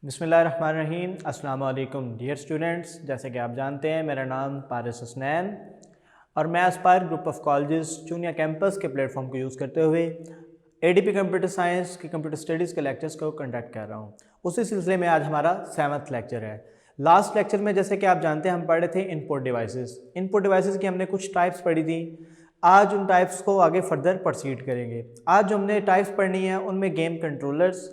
बिस्मिल्लाहिर्रहमानिर्रहीम। अस्सलाम वालेकुम डियर स्टूडेंट्स, जैसे कि आप जानते हैं मेरा नाम पारिस हुसनैन और मैं Aspire group of colleges Chunian campus के प्लेटफॉर्म को यूज़ करते हुए एडीपी कंप्यूटर साइंस की कंप्यूटर स्टडीज़ के लेक्चर्स को कंडक्ट कर रहा हूँ। उसी सिलसिले में आज हमारा 7th लेक्चर है। लास्ट लेक्चर में जैसे कि आप जानते हैं हम पढ़े थे इनपुट डिवाइसेस। इनपुट डिवाइसेस की हमने कुछ टाइप्स पढ़ी थी। आज उन टाइप्स को आगे फर्दर प्रोसीड करेंगे। आज जो हमने टाइप्स पढ़नी है उनमें game controllers,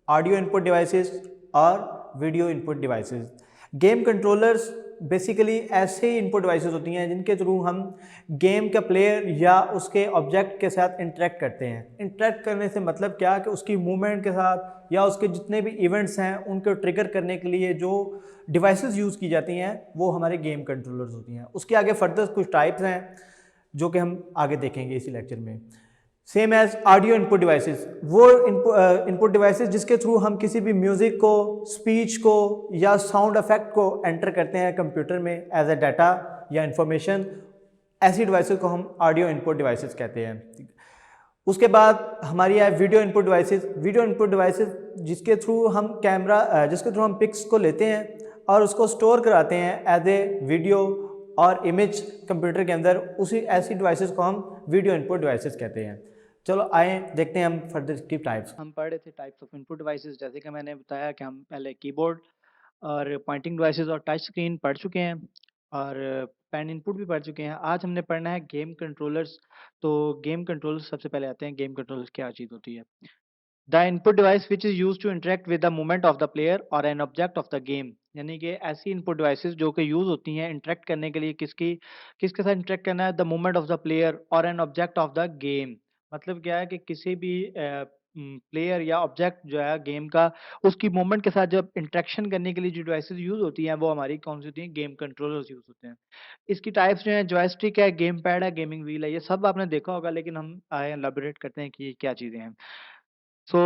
audio input devices और video input devices. Game controllers basically ऐसे इनपुट डिवाइसेस होती हैं जिनके थ्रू हम गेम का प्लेयर या उसके ऑब्जेक्ट के साथ इंटरेक्ट करते हैं। इंटरेक्ट करने से मतलब क्या कि उसकी मूवमेंट के साथ या उसके जितने भी इवेंट्स हैं उनको ट्रिगर करने के लिए जो डिवाइसेस यूज़ की जाती हैं वो हमारे गेम कंट्रोलर्स होती हैं। उसके आगे फर्दर कुछ टाइप्स हैं जो कि हम आगे देखेंगे इसी लेक्चर में। Same as audio input devices, वो इनपुट डिवाइसेस जिसके थ्रू हम किसी भी म्यूज़िक को, स्पीच को या साउंड इफेक्ट को एंटर करते हैं कंप्यूटर में एज ए डाटा या इंफॉर्मेशन, ऐसी डिवाइसेस को हम ऑडियो इनपुट डिवाइसेस कहते हैं। उसके बाद हमारी है video input devices. Video input devices जिसके थ्रू हम जिसके थ्रू हम पिक्स को लेते हैं और उसको स्टोर कराते हैं एज ए वीडियो और इमेज कंप्यूटर के अंदर, उसी ऐसी डिवाइसेस को हम वीडियो इनपुट डिवाइसेस कहते हैं। चलो आए देखते हैं हम फर्दर इसकी टाइप्स। हम पढ़ रहे थे टाइप्स ऑफ इनपुट डिवाइसेस। जैसे कि मैंने बताया कि हम पहले कीबोर्ड और पॉइंटिंग डिवाइसेस और टच स्क्रीन पढ़ चुके हैं और पेन इनपुट भी पढ़ चुके हैं। आज हमने पढ़ना है गेम कंट्रोलर्स। तो गेम कंट्रोलर्स सबसे पहले आते हैं। गेम कंट्रोलर्स क्या चीज़ होती है? The input device which is use to interact with the movement of the player और an object of the game. यानी कि ऐसी इनपुट डिवाइसेस जो कि यूज़ होती हैं इंटरेक्ट करने के लिए किसके साथ इंटरेक्ट करना है? The movement of the player और an object of the game. मतलब क्या है कि किसी भी प्लेयर या ऑब्जेक्ट जो है गेम का, उसकी मूवमेंट के साथ जब इंटरेक्शन करने के लिए जो डिवाइसेस यूज़ होती हैं वो हमारी कौन सी होती हैं? गेम कंट्रोलर्स यूज़ होते हैं। इसकी टाइप्स जो हैं जॉयस्टिक है, गेम पैड है, गेमिंग व्हील है। ये सब आपने देखा होगा, लेकिन हम आए एलैबोरेट करते हैं कि ये क्या चीज़ें हैं। सो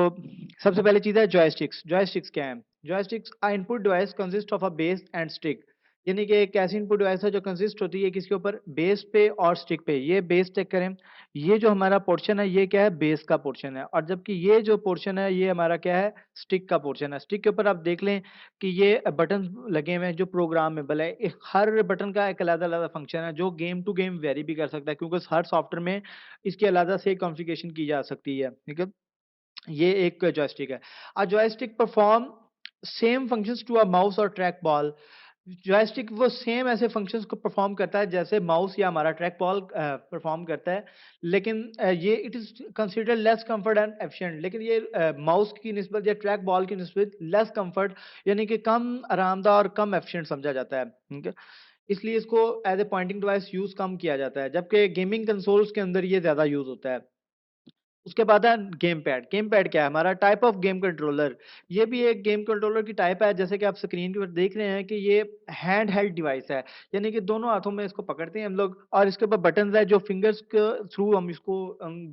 सबसे पहली चीज़ है जॉयस्टिक्स। जॉयस्टिक्स क्या है? Joysticks a input device consist of a base and stick. यानी कि एक ऐसी इनपुट डिवाइस है जो कंसिस्ट होती है किसके ऊपर? बेस पे और स्टिक पे। ये बेस चेक करें, ये जो हमारा पोर्शन है ये क्या है? बेस का पोर्शन है। और जबकि ये जो पोर्शन है ये हमारा क्या है? स्टिक का पोर्शन है। स्टिक के ऊपर आप देख लें कि ये बटन लगे हुए हैं जो प्रोग्रामेबल है। हर बटन का एक अलग अलग फंक्शन है जो गेम टू गेम वेरी भी कर सकता है, क्योंकि हर सॉफ्टवेयर में इसकी अलग से कॉन्फ़िगरेशन की जा सकती है। ठीक है, ये एक जॉयस्टिक है। A joystick perform same functions to a mouse और ट्रैक बॉल। जॉयस्टिक वो सेम ऐसे फंक्शंस को परफॉर्म करता है जैसे माउस या हमारा ट्रैक बॉल परफॉर्म करता है, लेकिन ये it is considered less comfort and efficient. लेकिन ये माउस की निस्बत या ट्रैक बॉल की निस्बत लेस कंफर्ट यानी कि कम आरामदाह और कम एफिशिएंट समझा जाता है। ठीक है, इसलिए इसको as a pointing device use कम किया जाता है, जबकि गेमिंग कंसोल्स के अंदर ये ज्यादा यूज होता है। उसके बाद है गेम पैड। गेम पैड क्या है? हमारा टाइप ऑफ गेम कंट्रोलर। ये भी एक गेम कंट्रोलर की टाइप है। जैसे कि आप स्क्रीन के ऊपर देख रहे हैं कि ये हैंड हेल्ड डिवाइस है, यानी कि दोनों हाथों में इसको पकड़ते हैं हम लोग और इसके ऊपर बटन्स है जो फिंगर्स के थ्रू हम इसको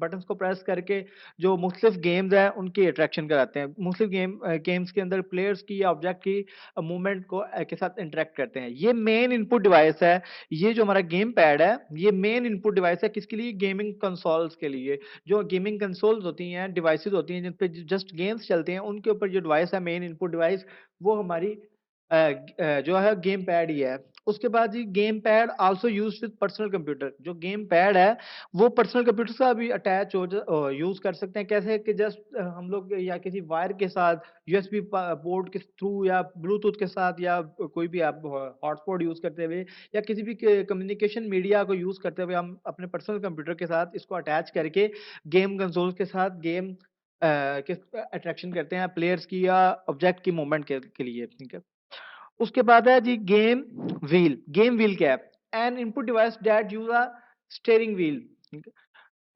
बटन्स को प्रेस करके जो मुख्तलिफ गेम्स है उनकी अट्रैक्शन कराते हैं। मुख्तलिफ गेम्स के अंदर प्लेयर्स की या ऑब्जेक्ट की मूवमेंट को के साथ इंटरेक्ट करते हैं। ये मेन इनपुट डिवाइस है। ये जो हमारा गेम पैड है ये मेन इनपुट डिवाइस है किसके लिए? गेमिंग कंसोल्स के लिए। जो गेमिंग कंसोल्स होती हैं, डिवाइसेस होती हैं जिन पे जस्ट गेम्स चलते हैं, उनके ऊपर जो डिवाइस है मेन इनपुट डिवाइस, वो हमारी जो है गेम पैड ही है। उसके बाद जी game pad also used with personal computer. जो गेम पैड है वो पर्सनल कंप्यूटर से भी अटैच हो यूज कर सकते हैं। कैसे कि जस्ट हम लोग या किसी वायर के साथ यूएसबी पोर्ट के थ्रू या ब्लूटूथ के साथ या कोई भी आप हॉटस्पॉट यूज करते हुए या किसी भी कम्युनिकेशन मीडिया को यूज करते हुए हम अपने पर्सनल कंप्यूटर के साथ इसको अटैच करके गेम कंसोल्स के साथ गेम के अट्रैक्शन करते हैं प्लेयर्स की या ऑब्जेक्ट की मूवमेंट के लिए। ठीक है, उसके बाद है G game wheel. Game wheel क्या है? An input device that use a steering wheel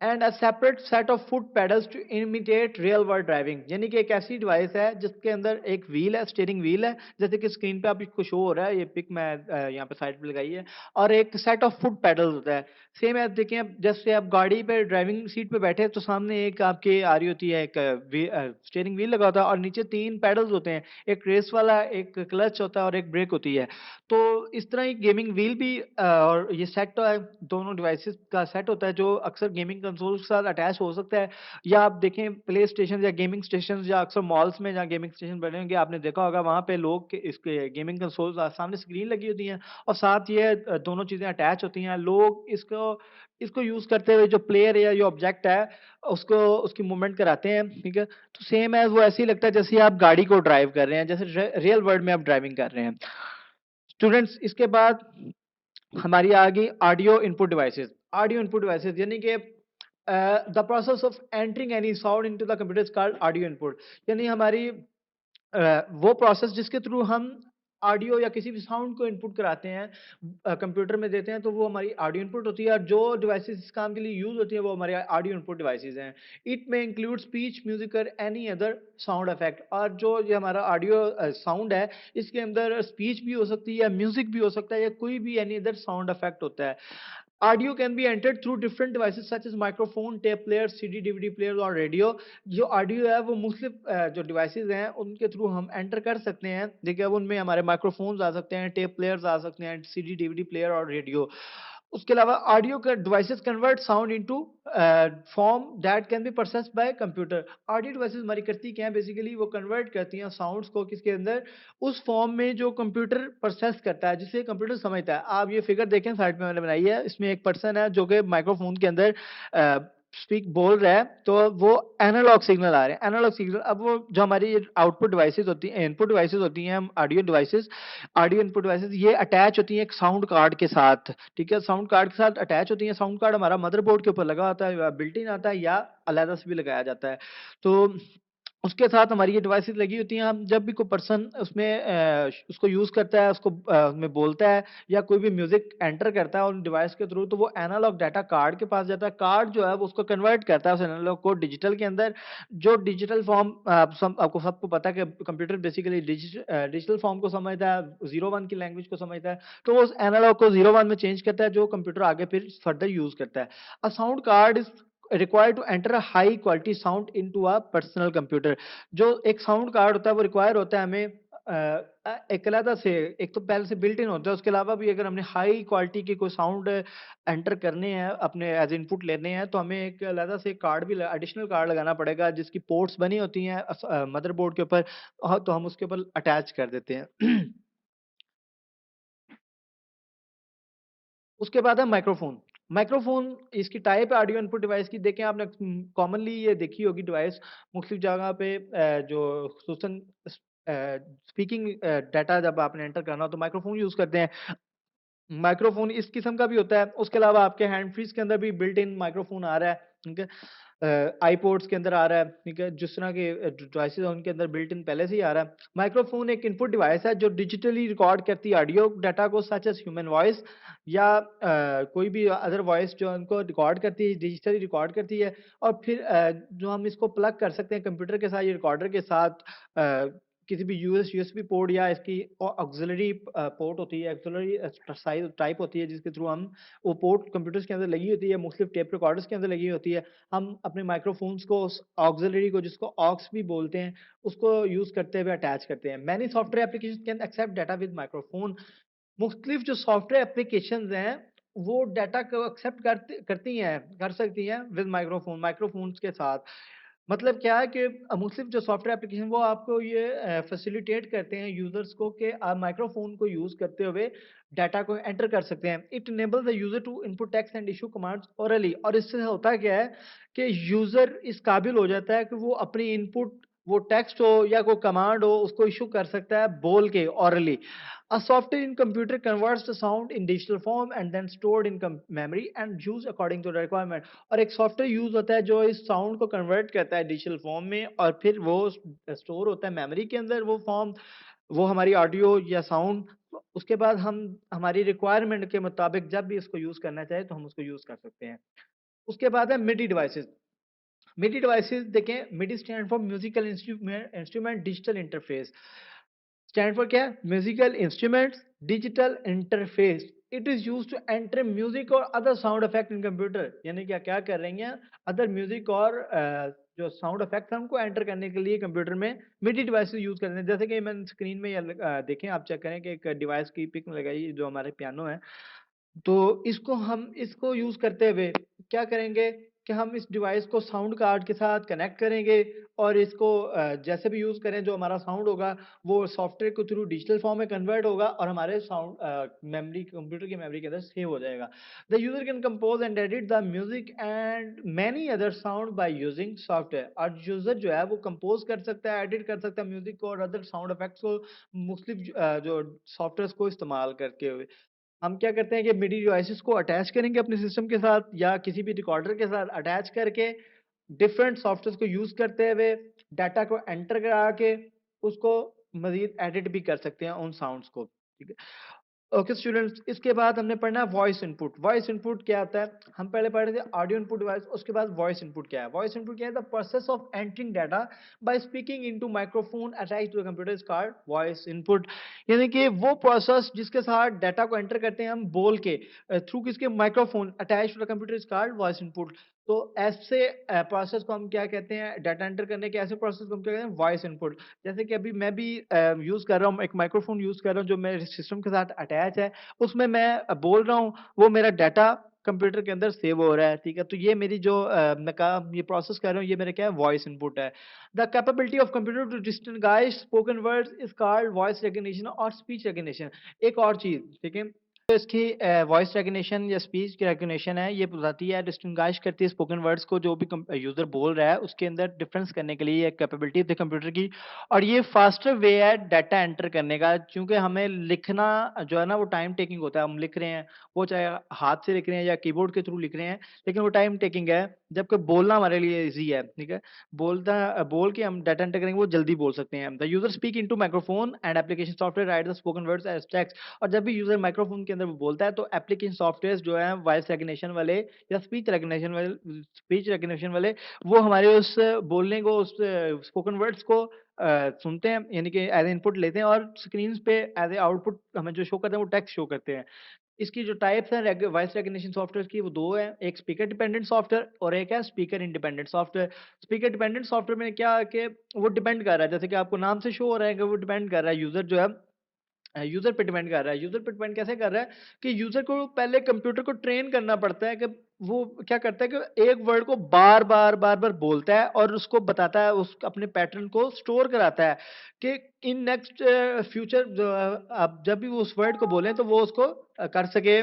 and a separate set of foot pedals to imitate real world driving. यानी कि एक ऐसी डिवाइस है जिसके अंदर एक व्हील है, स्टीयरिंग व्हील है, जैसे कि स्क्रीन पे आप इसको शो हो रहा है, ये पिक मैं यहाँ पे साइड पे लगाई है, और एक सेट ऑफ फुट पेडल्स होता है। सेम है, देखिए आप जैसे आप गाड़ी पे ड्राइविंग सीट पे बैठे तो सामने एक आपके आ रही होती है, एक स्टीयरिंग व्हील लगा होता है और नीचे 3 पेडल्स होते हैं, एक रेस वाला, एक क्लच होता है और एक ब्रेक होती है। तो इस तरह ही गेमिंग व्हील भी और ये सेट है, दोनों डिवाइसेस का सेट होता है जो अक्सर गेमिंग कंसोल के साथ अटैच हो सकता है। या आप देखें प्ले स्टेशन या गेमिंग स्टेशन या अक्सर मॉल्स में जहाँ गेमिंग स्टेशन बने होंगे, आपने देखा होगा वहाँ पे लोग इसके गेमिंग कंसोल सामने स्क्रीन लगी होती हैं और साथ ये दोनों चीज़ें अटैच होती हैं। लोग इसको इसको यूज़ करते हुए जो प्लेयर या जो ऑब्जेक्ट है उसको उसकी मूवमेंट कराते हैं, ठीक है? तो सेम एज़ वो ऐसे ही लगता है जैसे आप गाड़ी को ड्राइव कर रहे हैं, जैसे रियल वर्ल्ड में आप ड्राइविंग कर रहे हैं। स्टूडेंट्स, इसके बाद हमारी आ गई audio input devices. Audio input devices यानी कि the process of entering any sound into the computer is called audio input. यानी हमारी वो प्रोसेस जिसके थ्रू हम ऑडियो या किसी भी साउंड को इनपुट कराते हैं, कंप्यूटर में देते हैं, तो वो हमारी ऑडियो इनपुट होती है। और जो डिवाइसेस इस काम के लिए यूज होती है वो हमारे ऑडियो इनपुट डिवाइसेस हैं। इट में इंक्लूड स्पीच, म्यूजिक और एनी अदर साउंड इफेक्ट। और जो ये हमारा ऑडियो साउंड है, इसके अंदर स्पीच भी हो सकती है, म्यूजिक भी हो सकता है, या कोई भी एनी अदर साउंड इफेक्ट होता है। Audio can be entered through different devices such as microphone, tape player, CD, DVD player और रेडियो। जो ऑडियो है वो मुख्तलिफ जो डिवाइसेस हैं उनके थ्रू हम एंटर कर सकते हैं। देखिए, अब उनमें हमारे माइक्रोफोन्स आ सकते हैं, टेप प्लेयर्स आ सकते हैं, CD, DVD प्लेयर और रेडियो। उसके अलावा ऑडियो का devices convert sound into form that can be processed bye computer. Audio devices हमारी करती क्या है, बेसिकली वो कन्वर्ट करती हैं साउंड्स को किसके अंदर, उस फॉर्म में जो कंप्यूटर प्रोसेस करता है, जिसे कंप्यूटर समझता है। आप ये फिगर देखें, साइड पे मैंने बनाई है, इसमें एक पर्सन है जो कि माइक्रोफोन के अंदर स्पीक बोल रहा है, तो वो एनालॉग सिग्नल आ रहे हैं, एनालॉग सिग्नल। अब वो जो हमारी आउटपुट डिवाइसेस होती हैं, इनपुट डिवाइसेस होती हैं, audio devices, audio input devices, ये अटैच होती हैं एक साउंड कार्ड के साथ, ठीक है? साउंड कार्ड के साथ अटैच होती हैं। साउंड कार्ड हमारा मदरबोर्ड के ऊपर लगा होता है, या बिल्ट इन आता है, या अलग से भी लगाया जाता है। तो उसके साथ हमारी ये डिवाइसेस लगी होती हैं। हम जब भी कोई पर्सन उसमें उसको यूज़ करता है, उसको उसमें बोलता है या कोई भी म्यूज़िक एंटर करता है उन डिवाइस के थ्रू, तो वो एनालॉग डाटा कार्ड के पास जाता है। कार्ड जो है वो उसको कन्वर्ट करता है उस एनालॉग को डिजिटल के अंदर। जो डिजिटल फॉर्म आपको सबको पता है कि कंप्यूटर बेसिकली डिजिटल फॉर्म को समझता है, 0-1 की लैंग्वेज को समझता है। तो वो उस एनालॉग को 0-1 में चेंज करता है, जो कंप्यूटर आगे फिर फर्दर यूज़ करता है। A sound card is required to enter a high quality sound into a personal computer. जो एक साउंड कार्ड होता है वो रिक्वायर होता है हमें एक अलग से, एक तो पहले से बिल्ट इन होता है, उसके अलावा भी अगर हमने हाई क्वालिटी के कोई साउंड एंटर करने हैं, अपने एज इनपुट लेने हैं, तो हमें एक अलग से कार्ड भी एडिशनल कार्ड लगाना पड़ेगा, जिसकी पोर्ट्स बनी होती हैं मदरबोर्ड के ऊपर। तो हम उसके ऊपर अटैच कर देते हैं। उसके बाद है माइक्रोफोन। माइक्रोफोन इसकी टाइप है ऑडियो इनपुट डिवाइस की। देखें, आपने कॉमनली ये देखी होगी डिवाइस मुख्तलिफ जगह पे, जो खुसूसन स्पीकिंग डाटा जब आपने एंटर करना हो तो माइक्रोफोन यूज़ करते हैं। माइक्रोफ़ोन इस किस्म का भी होता है। उसके अलावा आपके हैंड फ्रीज़ के अंदर भी बिल्ट इन माइक्रोफ़ोन आ रहा है, ठीक है? आईपॉड्स के अंदर आ रहा है, ठीक है? जिस तरह के डिवाइसेज़ हैं उनके अंदर बिल्ट इन पहले से ही आ रहा है। माइक्रोफ़ोन एक इनपुट डिवाइस है जो डिजिटली रिकॉर्ड करती है ऑडियो डाटा को, सच एज़ ह्यूमन वॉइस या कोई भी अदर वॉइस जो उनको रिकॉर्ड करती है, डिजिटली रिकॉर्ड करती है। और फिर जो हम इसको प्लग कर सकते हैं कंप्यूटर के साथ या रिकॉर्डर के साथ, किसी भी यूएसबी पोर्ट या इसकी ऑक्सिलरी पोर्ट होती है, ऑक्सिलरी साइज टाइप होती है, जिसके थ्रू हम वो पोर्ट कंप्यूटर्स के अंदर लगी होती है, मुख्तलिफ टेप रिकॉर्डर्स के अंदर लगी होती है। हम अपने माइक्रोफोन्स को उस ऑक्सिलरी को, जिसको ऑक्स भी बोलते हैं, उसको यूज़ करते हुए अटैच करते हैं। Many software application can accept data with microphone. मुख्तलिफ जो सॉफ्टवेयर एप्लीकेशंस हैं, वो डाटा को एक्सेप्ट करती हैं, कर सकती हैं विद माइक्रोफोन, माइक्रोफोन्स के साथ। मतलब क्या है कि मुख्तलिफ जो सॉफ्टवेयर एप्लीकेशन वो आपको ये फैसिलिटेट करते हैं यूज़र्स को कि आप माइक्रोफ़ोन को यूज़ करते हुए डाटा को एंटर कर सकते हैं। It enables the user to input text and issue commands orally. और इससे होता क्या है कि यूज़र इस काबिल हो जाता है कि वो अपनी इनपुट, वो टेक्स्ट हो या कोई कमांड हो, उसको इश्यू कर सकता है बोल के, orally. A software in computer converts the sound in digital form and then stored in memory and used according to the requirement। और एक सॉफ्टवेयर यूज होता है जो इस साउंड को कन्वर्ट करता है डिजिटल फॉर्म में, और फिर वो स्टोर होता है मेमोरी के अंदर, वो फॉर्म, वो हमारी ऑडियो या साउंड। उसके बाद हम हमारी रिक्वायरमेंट के मुताबिक जब भी इसको यूज करना चाहे तो हम उसको यूज कर सकते हैं। उसके बाद है मिडी डिवाइसेस। मिडी डिवाइसेस देखें, MIDI stand for musical instrument digital interface. Stand for क्या है? Musical instruments digital interface. It is use to enter music और other sound effect in computer. यानी क्या क्या कर रही हैं, अदर म्यूजिक और जो साउंड इफेक्ट है उनको एंटर करने के लिए कंप्यूटर में मिडी डिवाइसेस यूज करते हैं। जैसे कि मैंने स्क्रीन में देखें, आप चेक करें कि एक डिवाइस की पिक लगाई जो हमारे पियानो है। तो इसको हम इसको यूज करते हुए क्या करेंगे, कि हम इस डिवाइस को साउंड कार्ड के साथ कनेक्ट करेंगे और इसको जैसे भी यूज़ करें, जो हमारा साउंड होगा वो सॉफ्टवेयर के थ्रू डिजिटल फॉर्म में कन्वर्ट होगा और हमारे मेमोरी, कंप्यूटर की मेमोरी के अंदर सेव हो जाएगा। The user can compose and edit the music and many other sound by using software. और यूज़र जो है वो कंपोज़ कर सकता है, एडिट कर सकता है म्यूज़िक को और अदर साउंड इफेक्ट्स को मुख्तलिफ जो सॉफ्टवेयर्स को इस्तेमाल करके हुए। हम क्या करते हैं कि मिडी डिवाइसेस को अटैच करेंगे अपने सिस्टम के साथ या किसी भी रिकॉर्डर के साथ अटैच करके डिफरेंट सॉफ्टवेयर को यूज करते हुए डाटा को एंटर करा के उसको मजीद एडिट भी कर सकते हैं उन साउंड्स को। ठीक है। ओके स्टूडेंट्स, इसके बाद हमने पढ़ना है वॉइस इनपुट। वॉइस इनपुट क्या आता है? हम पहले पढ़े थे ऑडियो इनपुट डिवाइस, उसके बाद वॉइस इनपुट क्या है? वॉइस इनपुट क्या है? The process of entering data by speaking into microphone attached to the computer is called voice input. यानी कि वो प्रोसेस जिसके साथ डाटा को एंटर करते हैं हम बोल के थ्रू किसके, microphone attached to the computer is called voice input. तो ऐसे प्रोसेस को हम क्या कहते हैं? डाटा एंटर करने के ऐसे प्रोसेस को हम क्या कहते हैं? Voice input. जैसे कि अभी मैं भी यूज़ कर रहा हूँ, एक माइक्रोफ़ोन यूज़ कर रहा हूँ जो मेरे सिस्टम के साथ अटैच है, उसमें मैं बोल रहा हूँ, वो मेरा डाटा कंप्यूटर के अंदर सेव हो रहा है, ठीक है? तो ये मेरी जो मैं कहा ये प्रोसेस कर रहा हूँ, ये मेरा क्या है? वॉइस इनपुट है। The capability of computer to distinguish spoken words is called voice recognition और स्पीच रिकॉग्निशन। एक और चीज़, ठीक है? तो इसकी वॉइस रिकॉग्निशन या स्पीच की रिकॉग्निशन है, ये बताती है, डिस्टिंग्विश करती है स्पोकन वर्ड्स को, जो भी यूज़र बोल रहा है, उसके अंदर डिफरेंस करने के लिए एक कैपेबिलिटी होती है कंप्यूटर की। और ये फास्टर वे है डाटा एंटर करने का, क्योंकि हमें लिखना जो है ना वो टाइम टेकिंग होता है। हम लिख रहे हैं, वो चाहे हाथ से लिख रहे हैं या कीबोर्ड के थ्रू लिख रहे हैं, लेकिन वो टाइम टेकिंग है, जबकि बोलना हमारे लिए ईज़ी है, ठीक है? बोल के हम डाटा एंटर करेंगे, वो जल्दी बोल सकते हैं। The user speak into microphone and application software right the spoken words as text. और जब भी यूज़र माइक्रोफ़ोन के अंदर वो बोलता है, तो एप्लीकेशन सॉफ्टवेयर्स जो हैं वॉइस रिकॉग्निशन वाले या स्पीच रिकॉग्निशन वाले, वो हमारे उस बोलने को, उस स्पोकन वर्ड्स को सुनते हैं, यानी कि एज़ इनपुट लेते हैं और स्क्रीन्स पे एज़ आउटपुट हमें जो शो करते हैं वो टेक्स्ट शो करते हैं। इसकी जो टाइप्स हैं वॉइस रिकॉग्निशन सॉफ्टवेयर की, वो 2 हैं, एक स्पीकर डिपेंडेंट सॉफ्टवेयर और एक है speaker independent software. Speaker dependent software में क्या है कि वो डिपेंड कर रहा है, जैसे कि आपको नाम से शो हो रहा है कि वो डिपेंड कर रहा है यूज़र जो है यूज़र पे डिपेंड कर रहा है। यूज़र पे डिपेंड कैसे कर रहा है कि यूज़र को पहले कंप्यूटर को ट्रेन करना पड़ता है कि वो क्या करता है कि एक वर्ड को बार-बार बोलता है और उसको बताता है, उस अपने पैटर्न को स्टोर कराता है कि इन नेक्स्ट फ्यूचर जो आप जब भी वो उस वर्ड को बोलें तो वो उसको कर सके,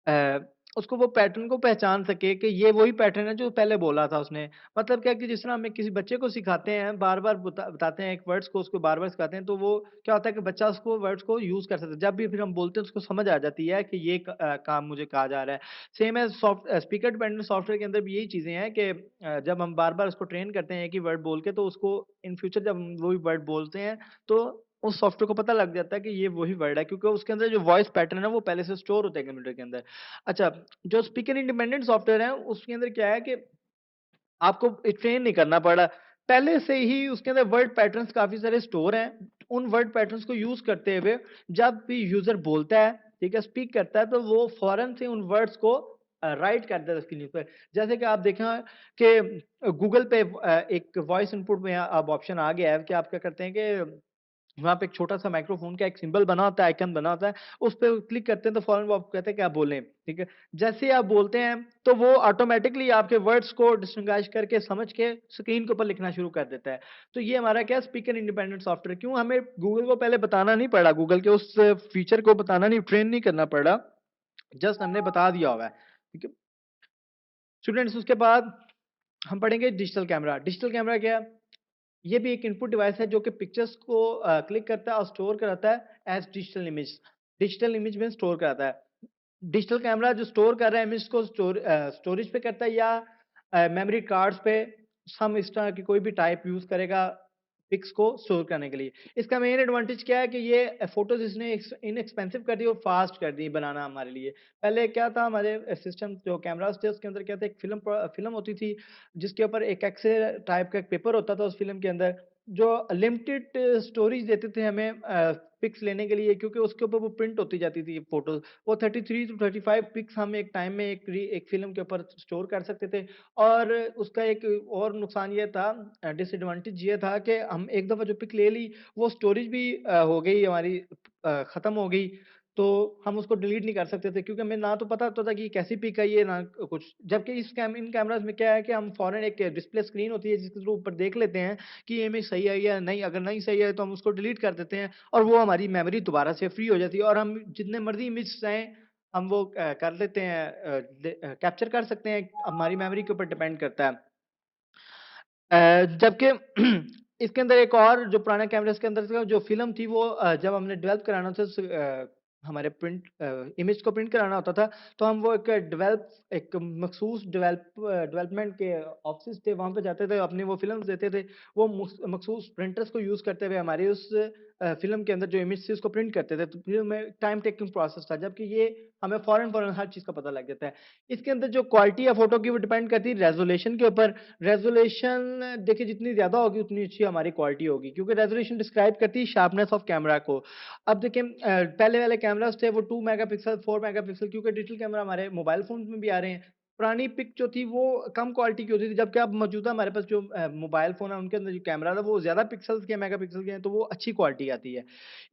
अ, उसको वो पैटर्न को पहचान सके कि ये वही पैटर्न है जो पहले बोला था उसने। मतलब क्या कि जिस तरह हम किसी बच्चे को सिखाते हैं, बार-बार बताते हैं एक वर्ड्स को, उसको बार-बार सिखाते हैं, तो वो क्या होता है कि बच्चा उसको वर्ड्स को यूज़ कर सकता है। जब भी फिर हम बोलते हैं, उसको समझ आ जाती है कि ये काम मुझे कहा जा रहा है। सेम है स्पीकर डिपेंडेंट सॉफ्टवेयर के अंदर भी यही चीज़ें हैं कि जब हम बार-बार उसको ट्रेन करते हैं एक ही वर्ड बोल के, तो उसको इन फ्यूचर जब हम वही वर्ड बोलते हैं, तो उस सॉफ्टवेयर को पता लग जाता है कि ये वही वर्ड है, क्योंकि उसके अंदर जो वॉइस पैटर्न है वो पहले से स्टोर होते हैं कंप्यूटर के अंदर। अच्छा, जो स्पीकर इंडिपेंडेंट सॉफ्टवेयर है, उसके अंदर क्या है कि आपको ट्रेन नहीं करना पड़ा। पहले से ही उसके अंदर वर्ड पैटर्न्स काफ़ी सारे स्टोर हैं। उन वर्ड पैटर्न्स को यूज़ करते हुए जब भी यूज़र बोलता है, ठीक है, स्पीक करता है, तो वो फ़ौरन से उन वर्ड्स को राइट कर देता है स्क्रीन पर। जैसे कि आप देखें कि गूगल पे एक वॉइस इनपुट में अब ऑप्शन आ गया है कि आप क्या करते हैं कि वहाँ पे एक छोटा-सा माइक्रोफ़ोन का एक सिंबल बना होता है, आइकन बना होता है, उस पे क्लिक करते हैं तो फ़ौरन वो आपको कहता है कि आप बोलें, ठीक है? जैसे ही आप बोलते हैं, तो वो ऑटोमैटिकली आपके वर्ड्स को डिस्टिंग्विश करके समझ के स्क्रीन के ऊपर लिखना शुरू कर देता है। तो ये हमारा क्या है, स्पीकर इंडिपेंडेंट सॉफ्टवेयर। क्यों हमें गूगल को पहले बताना नहीं पड़ा, गूगल के उस फीचर को बताना नहीं, ट्रेन नहीं करना पड़ा, जस्ट हमने बता दिया हुआ है, ठीक है? स्टूडेंट्स, उसके बाद हम पढ़ेंगे डिजिटल कैमरा। डिजिटल कैमरा क्या है? ये भी एक इनपुट डिवाइस है जो कि पिक्चर्स को क्लिक करता है और स्टोर कराता है as digital image. Digital image में स्टोर कराता है। डिजिटल कैमरा जो स्टोर कर रहा है इमेज को स्टोरेज पे करता है या मेमोरी कार्ड्स पे, सम इस तरह की कोई भी टाइप यूज़ करेगा पिक्स को स्टोर करने के लिए। इसका मेन एडवांटेज क्या है कि ये फ़ोटोज़ इसने इनएक्सपेंसिव कर दी और फ़ास्ट कर दी बनाना हमारे लिए। पहले क्या था, हमारे सिस्टम जो कैमराज़ थे उसके अंदर क्या था, एक फ़िल्म होती थी जिसके ऊपर एक एक्स-रे टाइप का एक पेपर होता था उस फ़िल्म के अंदर, जो लिमिटेड स्टोरेज देते थे हमें पिक्स लेने के लिए, क्योंकि उसके ऊपर वो प्रिंट होती जाती थी फ़ोटोज़। वो 33 टू 35 पिक्स हम एक टाइम में एक फ़िल्म के ऊपर स्टोर कर सकते थे। और उसका एक और नुकसान ये था, डिसएडवांटेज ये था कि हम एक दफ़ा जो पिक ले ली, वो स्टोरेज भी हो गई हमारी, ख़त्म हो गई। तो हम उसको डिलीट नहीं कर सकते थे क्योंकि हमें ना तो पता होता था कि कैसी पिक आई है ना कुछ। जबकि इन कैमराज़ में क्या है कि हम फ़ौरन एक डिस्प्ले स्क्रीन होती है जिसके थ्रू ऊपर देख लेते हैं कि ये इमेज सही आई है या नहीं। अगर नहीं सही है तो हम उसको डिलीट कर देते हैं और वो हमारी मेमोरी दोबारा से फ्री हो जाती है और हम जितने मर्ज़ी इमेज चाहें हम वो कर लेते हैं, कैप्चर कर सकते हैं। हमारी मेमोरी के ऊपर डिपेंड करता है। जबकि इसके अंदर एक और जो पुराने कैमरास के अंदर जो फ़िल्म थी वो जब हमने डेवलप कराना था हमारे इमेज को प्रिंट कराना होता था, तो हम वो एक मखसूस डेवलपमेंट के ऑफ़िस थे, वहाँ पे जाते थे, अपनी वो फ़िल्म्स देते थे। वो मखसूस प्रिंटर्स को यूज़ करते हुए हमारी उस फ़िल्म के अंदर जो इमेज थी उसको प्रिंट करते थे। तो फिर में टाइम टेकिंग प्रोसेस था, जबकि ये हमें फ़ौरन-फ़ौरन हर चीज़ का पता लग जाता है। इसके अंदर जो क्वालिटी है फ़ोटो की वो डिपेंड करती है रेज़ोल्यूशन के ऊपर। रेज़ोल्यूशन देखिए जितनी ज़्यादा होगी उतनी अच्छी हमारी क्वालिटी होगी क्योंकि रेज़ोल्यूशन डिस्क्राइब करती है शार्पनेस ऑफ कैमरा को। अब देखिए पहले वाले कैमराज़ थे वो 2 मेगापिक्सल, 4 मेगापिक्सल क्योंकि डिजिटल कैमरा हमारे मोबाइल फ़ोन्स में भी आ रहे हैं। पुरानी पिक जो थी वो कम क्वालिटी की होती थी जबकि अब मौजूदा हमारे पास जो मोबाइल फ़ोन है उनके अंदर जो कैमरा था वो ज़्यादा पिक्सेल्स के मेगापिक्सल के हैं तो वो अच्छी क्वालिटी आती है।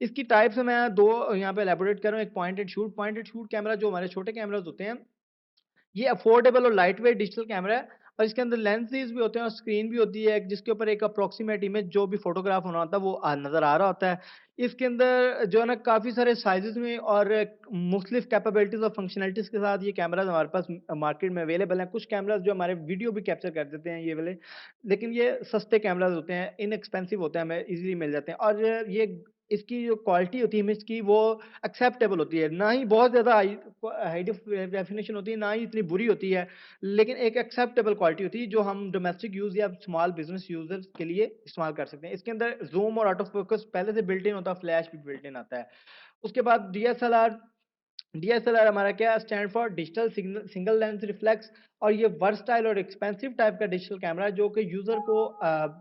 इसकी टाइप्स मैं 2 यहाँ पे इलैबोरेट कर रहा हूँ, एक पॉइंट एंड शूट कैमरा जो हमारे छोटे कैमराज़ होते हैं ये अफोर्डेबल और लाइट वेट डिजिटल कैमरा है और इसके अंदर लेंसेज भी होते हैं और स्क्रीन भी होती है जिसके ऊपर एक अप्रोक्सीमेट इमेज जो भी फोटोग्राफ होना होता है वो नज़र आ रहा होता है। इसके अंदर जो है ना काफ़ी सारे साइज़ेज़ में और मुख्तलिफ कैपेबिलिटीज़ और फंक्शनैलिटीज़ के साथ ये कैमराज़ हमारे पास मार्केट में अवेलेबल हैं। कुछ कैमराज़ जो हमारे वीडियो भी कैप्चर कर देते हैं ये वाले, लेकिन ये सस्ते कैमराज़ होते हैं, इनएक्सपेंसिव होते हैं, हमें ईज़िली मिल जाते हैं और ये इसकी जो क्वालिटी होती है इमेज की वो एक्सेप्टेबल होती है। ना ही बहुत ज़्यादा हाई डेफिनिशन होती है, ना ही इतनी बुरी होती है, लेकिन एक एक्सेप्टेबल क्वालिटी होती है जो हम डोमेस्टिक यूज़ या स्मॉल बिज़नेस यूज़र्स के लिए इस्तेमाल कर सकते हैं। इसके अंदर ज़ूम और ऑटो फोकस पहले से बिल्ट इन होता है, फ्लैश भी बिल्ट इन आता है। उसके बाद डीएसएलआर हमारा क्या stand for digital single lens reflex और ये वर्सटाइल और एक्सपेंसिव टाइप का डिजिटल कैमरा है जो कि यूज़र को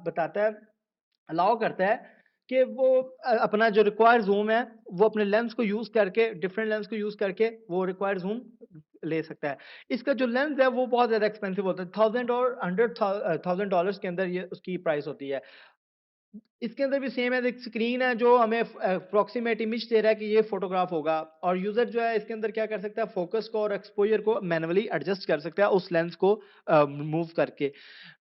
बताता है, अलाउ करता है कि वो अपना जो रिक्वायर्ड ज़ूम है, वो अपने लेंस को यूज़ करके डिफरेंट लेंस को यूज़ करके वो रिक्वायर्ड ज़ूम ले सकता है। इसका जो लेंस है वो बहुत ज़्यादा एक्सपेंसिव होता है, 1000 और $100,000 डॉलर्स के अंदर ये उसकी प्राइस होती है। इसके अंदर भी सेम है, एक स्क्रीन है जो हमें अप्रॉक्सिमेट इमेज दे रहा है कि ये फोटोग्राफ होगा और यूज़र जो है इसके अंदर क्या कर सकता है, फ़ोकस को और एक्सपोज़र को मैनुअली एडजस्ट कर सकता है उस लेंस को मूव करके।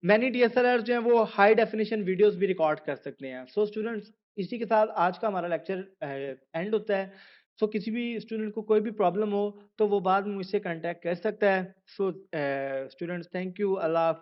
मैनी डीएसएलआर जो हैं वो हाई डेफिनिशन वीडियोज़ भी रिकॉर्ड कर सकते हैं। सो स्टूडेंट्स इसी के साथ आज का हमारा लेक्चर एंड होता है। सो किसी भी स्टूडेंट को कोई भी प्रॉब्लम हो तो वो बाद में मुझसे कॉन्टैक्ट कर सकता है। So students thank you. Allah